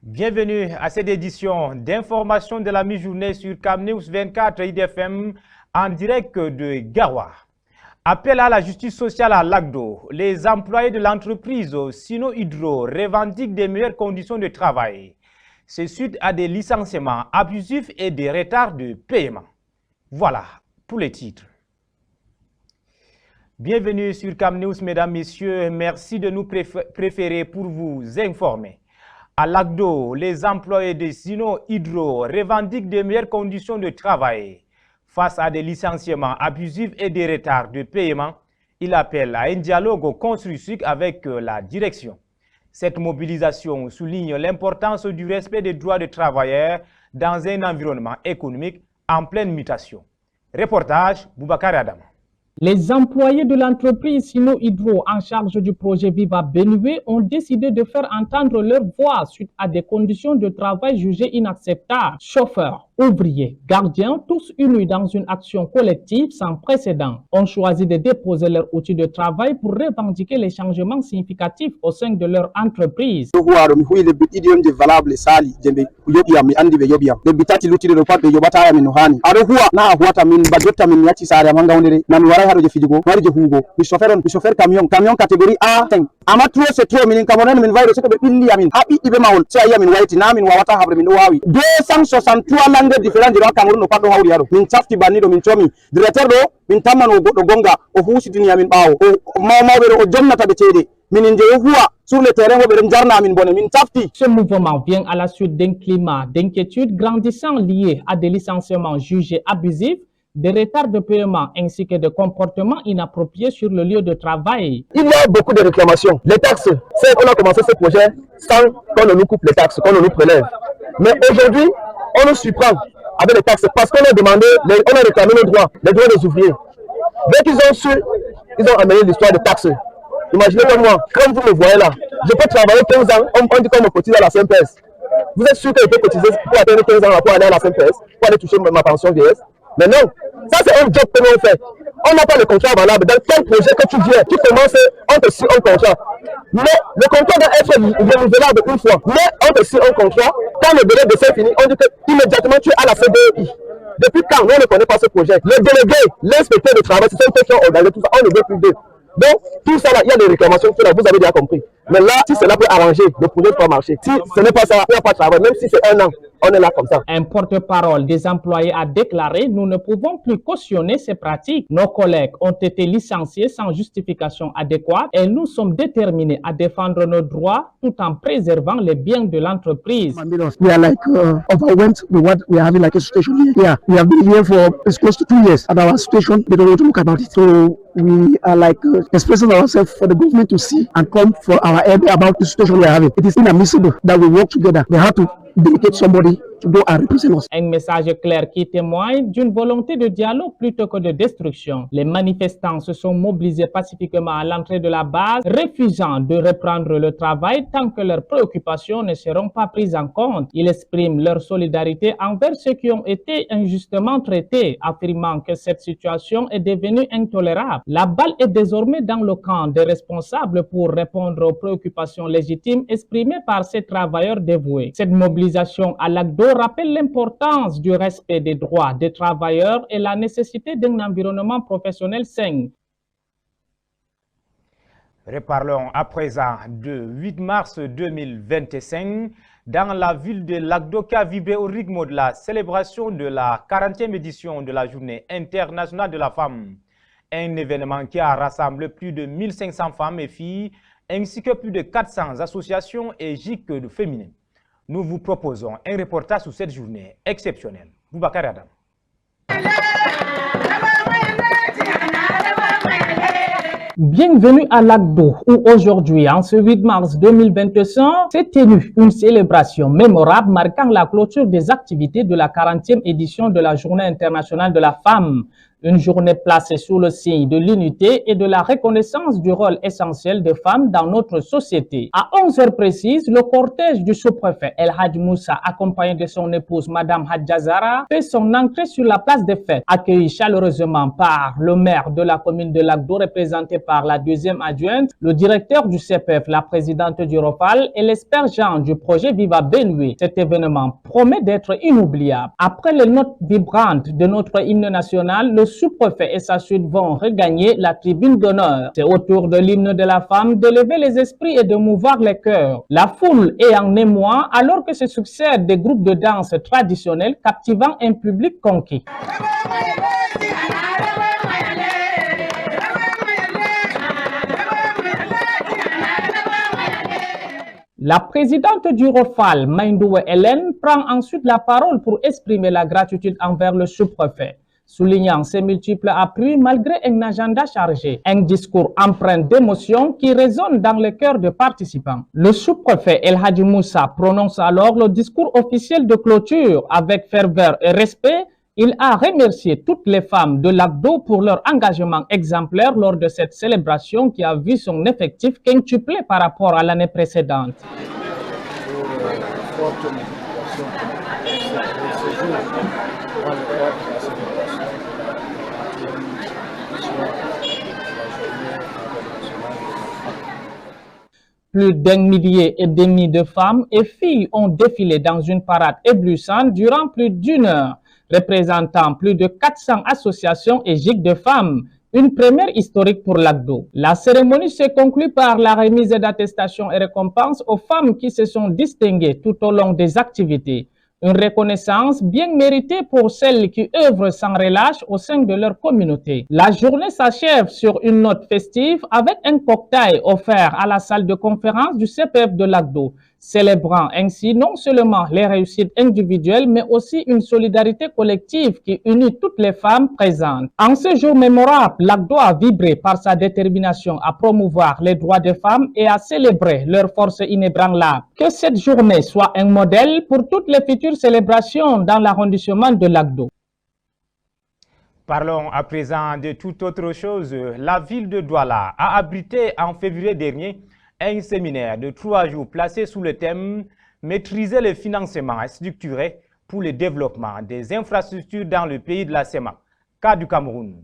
Bienvenue à cette édition d'information de la mi-journée sur CamNews 24 IDFM en direct de Garoua. Appel à la justice sociale à Lagdo. Les employés de l'entreprise Sino Hydro revendiquent des meilleures conditions de travail. C'est suite à des licenciements abusifs et des retards de paiement. Voilà pour les titres. Bienvenue sur CamNews, mesdames, messieurs. Merci de nous préférer pour vous informer. À Lagdo, les employés de Sino Hydro revendiquent de meilleures conditions de travail. Face à des licenciements abusifs et des retards de paiement, il appelle à un dialogue constructif avec la direction. Cette mobilisation souligne l'importance du respect des droits des travailleurs dans un environnement économique en pleine mutation. Reportage Boubacar Adam. Les employés de l'entreprise Sino Hydro en charge du projet Viva Benue ont décidé de faire entendre leur voix suite à des conditions de travail jugées inacceptables. Chauffeurs, ouvriers, gardiens, tous unis dans une action collective sans précédent, ont choisi de déposer leur outil de travail pour revendiquer les changements significatifs au sein de leur entreprise. Camion catégorie A. Amatro c'est trop min kamonen min vayro c'est que billi amin habi ibe mawol c'est ayamin wayti na min wawata habre min wawi 263 langues différentes de Cameroun no pado hawri yaro min tafti banido min chomi directeur do min tamano goddo gonga o husitini amin bawo o mawbe o jonnata be cede min nje huwa sur le terrain wo be jarna amin bonne min tafti. Ce mouvement vient à la suite d'un climat d'inquiétude grandissant lié à des licenciements jugés abusifs, des retards de paiement ainsi que des comportements inappropriés sur le lieu de travail. Il y a beaucoup de réclamations. Les taxes, c'est qu'on a commencé ce projet sans qu'on ne nous coupe les taxes, qu'on ne nous prélève. Mais aujourd'hui, on nous surprend avec les taxes parce qu'on a demandé, on a réclamé nos droits, les droits des ouvriers. Dès qu'ils ont su, ils ont amené l'histoire des taxes. Imaginez comme moi, comme vous me voyez là, je peux travailler 15 ans, on dit qu'on me cotise à la CNPS. Vous êtes sûr que je peux cotiser pour atteindre 15 ans pour aller à la CNPS, pour aller toucher ma pension vieillesse? Mais non, ça c'est un job que l'on fait. On n'a pas le contrat valable. Dans quel projet que tu viens, tu commences, on te signe un contrat. Mais le contrat doit être renouvelable une fois. Mais on te signe un contrat, quand le délai de c'est fini, on dit que immédiatement tu es à la CDI. Depuis quand on ne connaît pas ce projet? Le délégué, l'inspecteur de travail, c'est ceux qui ont organisé tout ça, on ne veut plus d'eux. Donc, tout ça là, il y a des réclamations que là, vous avez déjà compris. Mais là, si cela peut arranger, le projet peut marcher. Si ce n'est pas ça, il n'y a pas de travail. Même si c'est un an, on est là comme ça. Un porte-parole des employés a déclaré: nous ne pouvons plus cautionner ces pratiques. Nos collègues ont été licenciés sans justification adéquate et nous sommes déterminés à défendre nos droits tout en préservant les biens de l'entreprise. We are like overwhelmed with what we are having like a situation here. Yeah, we have been here for it's close to 2 years, and our situation, they don't want to look about it. So we are like expressing ourselves for the government to see and come for our help about the situation we are having. It is inadmissible that we work together. They have to dedicate somebody to go and represent us. Un message clair qui témoigne d'une volonté de dialogue plutôt que de destruction. Les manifestants se sont mobilisés pacifiquement à l'entrée de la base, refusant de reprendre le travail tant que leurs préoccupations ne seront pas prises en compte. Ils expriment leur solidarité envers ceux qui ont été injustement traités, affirmant que cette situation est devenue intolérable. La balle est désormais dans le camp des responsables pour répondre aux préoccupations légitimes exprimées par ces travailleurs dévoués. Cette mobilisation à Lagdo rappelle l'importance du respect des droits des travailleurs et la nécessité d'un environnement professionnel sain. Reparlons à présent de 8 mars 2025 dans la ville de Lagdo qui a vibré au rythme de la célébration de la 40e édition de la Journée internationale de la femme. Un événement qui a rassemblé plus de 1500 femmes et filles ainsi que plus de 400 associations et GIC féminines. Nous vous proposons un reportage sur cette journée exceptionnelle. Boubacar Adam. Bienvenue à Lagdo, où aujourd'hui, en ce 8 mars 2025, s'est tenue une célébration mémorable marquant la clôture des activités de la 40e édition de la Journée internationale de la femme. Une journée placée sous le signe de l'unité et de la reconnaissance du rôle essentiel des femmes dans notre société. À 11 heures précises, le cortège du sous-préfet El Hadj Moussa, accompagné de son épouse Madame Hadjazara, fait son entrée sur la place des fêtes, accueilli chaleureusement par le maire de la commune de Lagdo, représenté par la deuxième adjointe, le directeur du CPF, la présidente du ROFAL et l'expert-Jean du projet Viva Benue. Cet événement promet d'être inoubliable. Après les notes vibrantes de notre hymne national, le sous-préfet et sa suite vont regagner la tribune d'honneur. C'est au tour de l'hymne de la femme d'élever les esprits et de mouvoir les cœurs. La foule est en émoi alors que se succèdent des groupes de danse traditionnels captivant un public conquis. La présidente du ROFAL, Maïndoué Hélène, prend ensuite la parole pour exprimer la gratitude envers le sous-préfet, soulignant ses multiples appuis malgré un agenda chargé. Un discours empreint d'émotion qui résonne dans le cœur des participants. Le sous-préfet El Hadj Moussa prononce alors le discours officiel de clôture avec ferveur et respect. Il a remercié toutes les femmes de Lagdo pour leur engagement exemplaire lors de cette célébration qui a vu son effectif quintuplé par rapport à l'année précédente. Plus d'un millier et demi de femmes et filles ont défilé dans une parade éblouissante durant plus d'une heure, représentant plus de 400 associations et gîtes de femmes, une première historique pour Lagdo. La cérémonie se conclut par la remise d'attestations et récompenses aux femmes qui se sont distinguées tout au long des activités. Une reconnaissance bien méritée pour celles qui œuvrent sans relâche au sein de leur communauté. La journée s'achève sur une note festive avec un cocktail offert à la salle de conférence du CPF de Lagdo, célébrant ainsi non seulement les réussites individuelles, mais aussi une solidarité collective qui unit toutes les femmes présentes. En ce jour mémorable, Lagdo a vibré par sa détermination à promouvoir les droits des femmes et à célébrer leur force inébranlable. Que cette journée soit un modèle pour toutes les futures célébrations dans l'arrondissement de Lagdo. Parlons à présent de toute autre chose. La ville de Douala a abrité en février dernier un séminaire de 3 jours placé sous le thème « Maîtriser le financement structuré pour le développement des infrastructures dans le pays de la CEMAC, cas du Cameroun ».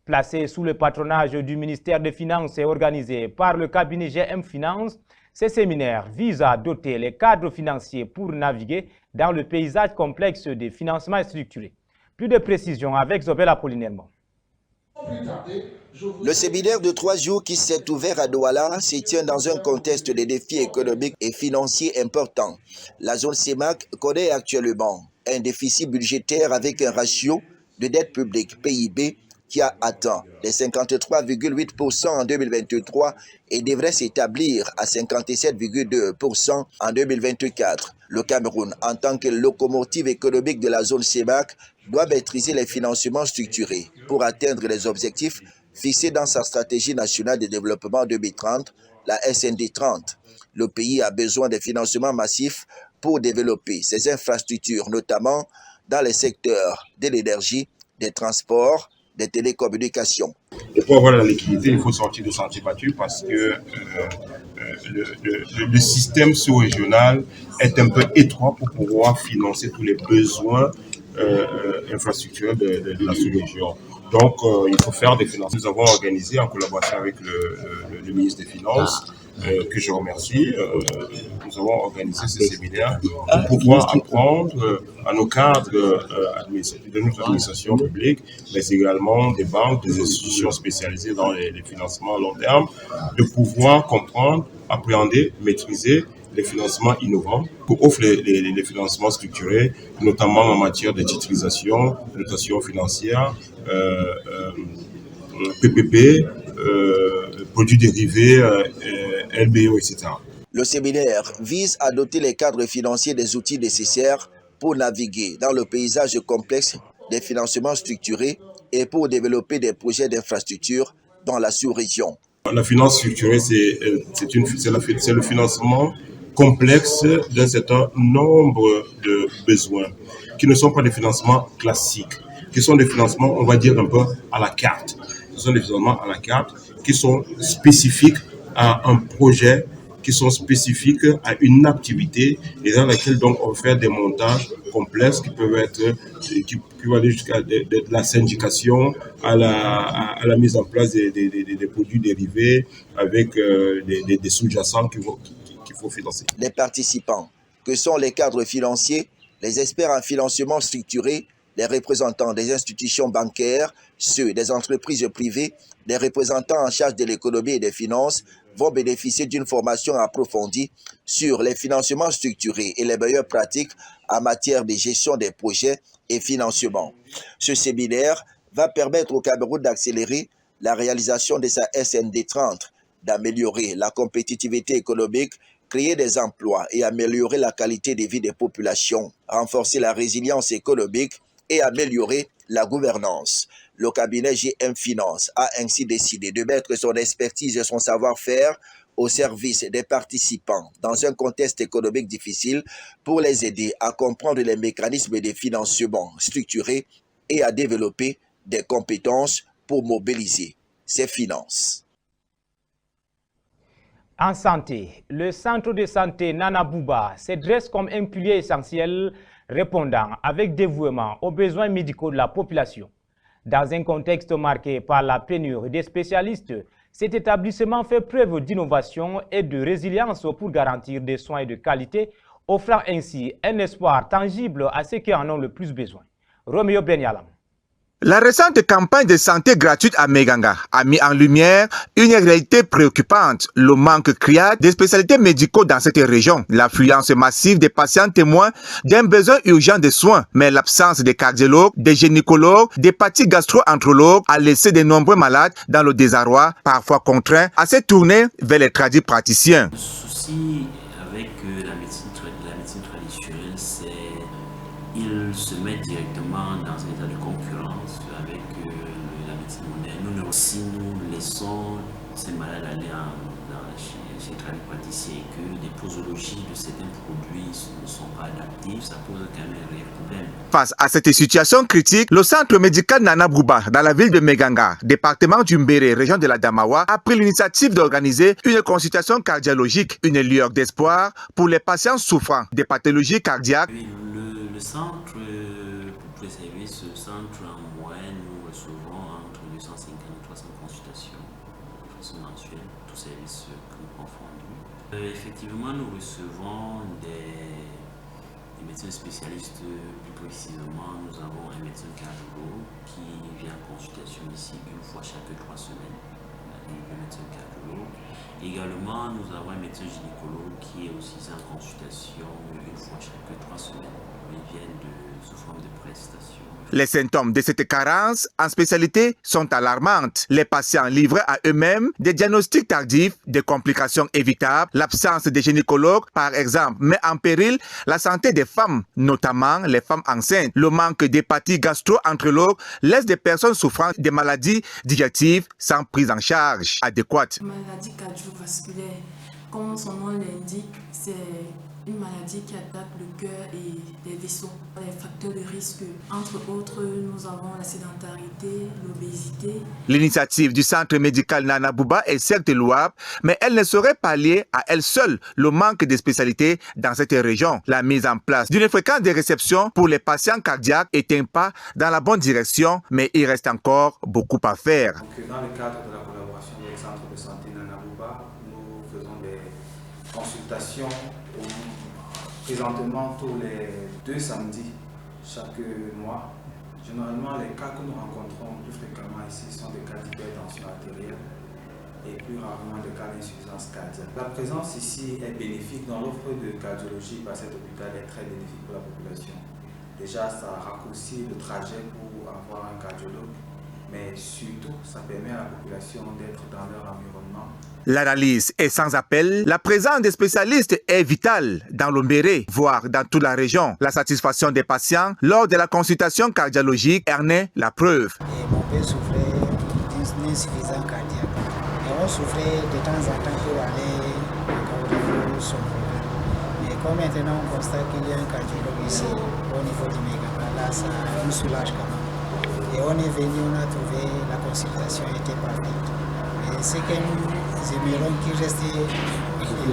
Placé sous le patronage du ministère des Finances et organisé par le cabinet GM Finance, ce séminaire vise à doter les cadres financiers pour naviguer dans le paysage complexe des financements structurés. Plus de précisions avec Zobel Apollinaire. Le séminaire de 3 jours qui s'est ouvert à Douala se tient dans un contexte de défis économiques et financiers importants. La zone CEMAC connaît actuellement un déficit budgétaire avec un ratio de dette publique PIB qui a atteint les 53,8% en 2023 et devrait s'établir à 57,2% en 2024. Le Cameroun, en tant que locomotive économique de la zone CEMAC, doit maîtriser les financements structurés pour atteindre les objectifs fixés dans sa stratégie nationale de développement 2030, la SND 30. Le pays a besoin de financements massifs pour développer ses infrastructures, notamment dans les secteurs de l'énergie, des transports, des télécommunications. Et pour avoir la liquidité, il faut sortir de sentier battu parce que le système sous-régional est un peu étroit pour pouvoir financer tous les besoins infrastructurels de la sous-région. Donc, il faut faire des financements. Nous avons organisé en collaboration avec le ministre des Finances, que je remercie, nous avons organisé ce séminaire pour pouvoir apprendre à nos cadres de notre administration publique, mais également des banques, des institutions spécialisées dans les financements à long terme, de pouvoir comprendre, appréhender, maîtriser les financements innovants pour offrir les financements structurés, notamment en matière de titrisation, notation financière, PPP, produits dérivés, LBO, etc. Le séminaire vise à doter les cadres financiers des outils nécessaires pour naviguer dans le paysage complexe des financements structurés et pour développer des projets d'infrastructure dans la sous-région. La finance structurée, c'est le financement complexe d'un certain nombre de besoins qui ne sont pas des financements classiques. qui sont des financements, on va dire un peu à la carte. Ce sont des financements à la carte qui sont spécifiques à un projet, qui sont spécifiques à une activité et dans laquelle donc on fait des montages complexes qui peuvent être, qui vont aller jusqu'à de la syndication à la mise en place des produits dérivés avec des sous-jacents qu'il faut financer. Les participants, que sont les cadres financiers, les experts en financement structuré, les représentants des institutions bancaires, ceux des entreprises privées, les représentants en charge de l'économie et des finances vont bénéficier d'une formation approfondie sur les financements structurés et les meilleures pratiques en matière de gestion des projets et financement. Ce séminaire va permettre au Cameroun d'accélérer la réalisation de sa SND 30, d'améliorer la compétitivité économique, créer des emplois et améliorer la qualité de vie des populations, renforcer la résilience économique et améliorer la gouvernance. Le cabinet GM Finance a ainsi décidé de mettre son expertise et son savoir-faire au service des participants dans un contexte économique difficile pour les aider à comprendre les mécanismes de financement structurés et à développer des compétences pour mobiliser ces finances. En santé, le centre de santé Nana Bouba se dresse comme un pilier essentiel répondant avec dévouement aux besoins médicaux de la population. Dans un contexte marqué par la pénurie des spécialistes, cet établissement fait preuve d'innovation et de résilience pour garantir des soins de qualité, offrant ainsi un espoir tangible à ceux qui en ont le plus besoin. Roméo Benyalam. La récente campagne de santé gratuite à Meganga a mis en lumière une réalité préoccupante, le manque criard des spécialités médicaux dans cette région. L'affluence massive des patients témoins d'un besoin urgent de soins, mais l'absence des cardiologues, des gynécologues, des gastro-entérologues a laissé de nombreux malades dans le désarroi, parfois contraints à se tourner vers les praticiens. Le souci avec la médecine traditionnelle, c'est qu'il se met directement dans un état de concurrence avec la médecine moderne. Si nous laissons ces malades aller chez les tradipraticiens et que des posologies de certains produits ne sont pas adaptives, ça pose quand même un réel problème. Face à cette situation critique, le centre médical Nana Bouba, dans la ville de Meganga, département du Mbéré, région de la Damawa, a pris l'initiative d'organiser une consultation cardiologique, une lueur d'espoir pour les patients souffrant des pathologies cardiaques. Le centre, pour tous les services, le centre en moyenne, nous recevons entre 250 et 300 consultations de façon mensuelle, tous services confondus. Effectivement, nous recevons des médecins spécialistes, plus précisément, nous avons un médecin cardiologue qui vient en consultation ici une fois chaque 3 semaines. Un médecin cardiologue. Également, nous avons un médecin gynécologue qui est aussi en consultation une fois chaque 3 semaines. Ils viennent sous forme de prestations. Les symptômes de cette carence en spécialité sont alarmantes. Les patients livrés à eux-mêmes, des diagnostics tardifs, des complications évitables, l'absence de gynécologues, par exemple, met en péril la santé des femmes, notamment les femmes enceintes. Le manque d'hépatie gastro-entérologue laisse des personnes souffrant des maladies digestives sans prise en charge adéquate. Maladie cardiovasculaire, comme son nom l'indique, c'est une maladie qui attaque le cœur et les vaisseaux. Les facteurs de risque, entre autres, nous avons la sédentarité, l'obésité. L'initiative du centre médical Nana Bouba est certes louable, mais elle ne saurait pallier à elle seule le manque de spécialités dans cette région. La mise en place d'une fréquence de réception pour les patients cardiaques est un pas dans la bonne direction, mais il reste encore beaucoup à faire. Donc, dans le cadre de la collaboration avec le centre de santé Nana Bouba, nous faisons des consultations présentement tous les 2 samedis chaque mois. Généralement, les cas que nous rencontrons plus fréquemment ici sont des cas d'hypertension artérielle et plus rarement des cas d'insuffisance cardiaque. La présence ici est bénéfique dans l'offre de cardiologie par cet hôpital est très bénéfique pour la population. Déjà, ça raccourcit le trajet pour avoir un cardiologue, mais surtout, ça permet à la population d'être dans leur environnement. L'analyse est sans appel. La présence des spécialistes est vitale dans le Mbéré, voire dans toute la région. La satisfaction des patients lors de la consultation cardiologique en est la preuve. Mon père souffrait d'une insuffisance cardiaque. Et on souffrait de temps en temps pour aller au son problème. Mais comme maintenant on constate qu'il y a un cardiologue ici, au niveau du Meganga, là ça nous soulage quand même. Et on est venu, on a trouvé la consultation était parfaite. Et ce que nous aimerions qu'il reste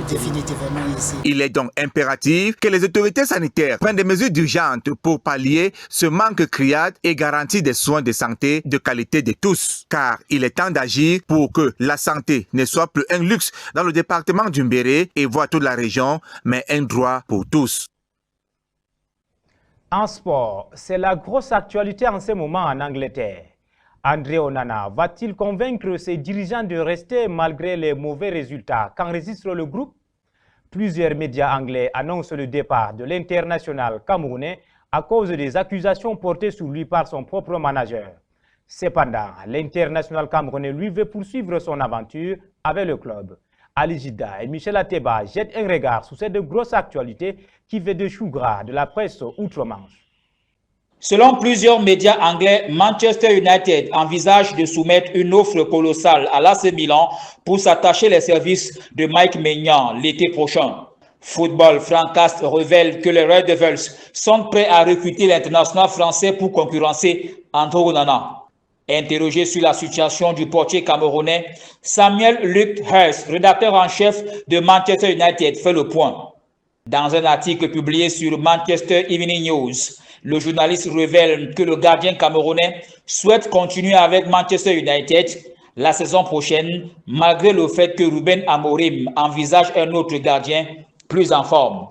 définitivement ici. Il est donc impératif que les autorités sanitaires prennent des mesures urgentes pour pallier ce manque criard et garantir des soins de santé de qualité de tous. Car il est temps d'agir pour que la santé ne soit plus un luxe dans le département du Mbéré et voire toute la région, mais un droit pour tous. En sport, c'est la grosse actualité en ce moment en Angleterre. André Onana va-t-il convaincre ses dirigeants de rester malgré les mauvais résultats qu'enregistre le groupe? Plusieurs médias anglais annoncent le départ de l'international camerounais à cause des accusations portées sur lui par son propre manager. Cependant, l'international camerounais lui veut poursuivre son aventure avec le club. Ali Jida et Michel Ateba jettent un regard sur cette grosse actualité qui fait de choux gras de la presse outre-Manche. Selon plusieurs médias anglais, Manchester United envisage de soumettre une offre colossale à l'AC Milan pour s'attacher les services de Mike Maignan l'été prochain. Football Francast révèle que les Red Devils sont prêts à recruter l'international français pour concurrencer André Onana. Interrogé sur la situation du portier camerounais, Samuel Luke Hurst, rédacteur en chef de Manchester United, fait le point. Dans un article publié sur Manchester Evening News, le journaliste révèle que le gardien camerounais souhaite continuer avec Manchester United la saison prochaine, malgré le fait que Ruben Amorim envisage un autre gardien plus en forme.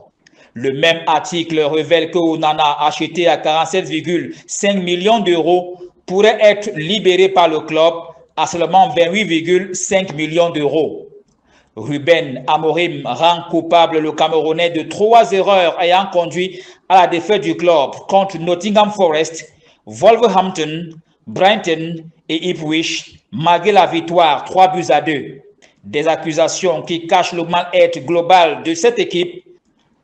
Le même article révèle que Onana, acheté à 47,5 millions d'euros, pourrait être libéré par le club à seulement 28,5 millions d'euros. Ruben Amorim rend coupable le Camerounais de 3 erreurs ayant conduit à la défaite du club contre Nottingham Forest, Wolverhampton, Brighton et Ipswich, malgré la victoire 3-2. Des accusations qui cachent le mal-être global de cette équipe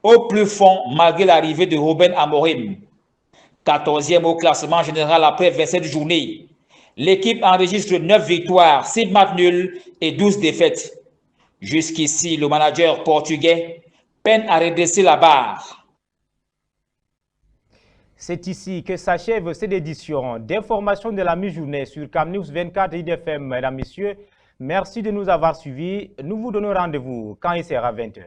au plus fond malgré l'arrivée de Ruben Amorim. 14e au classement général après 27 journées. L'équipe enregistre 9 victoires, 6 matchs nuls et 12 défaites. Jusqu'ici, le manager portugais peine à redresser la barre. C'est ici que s'achève cette édition d'information de la mi-journée sur CamNews 24 IDFM. Mesdames, Messieurs, merci de nous avoir suivis. Nous vous donnons rendez-vous quand il sera 20h.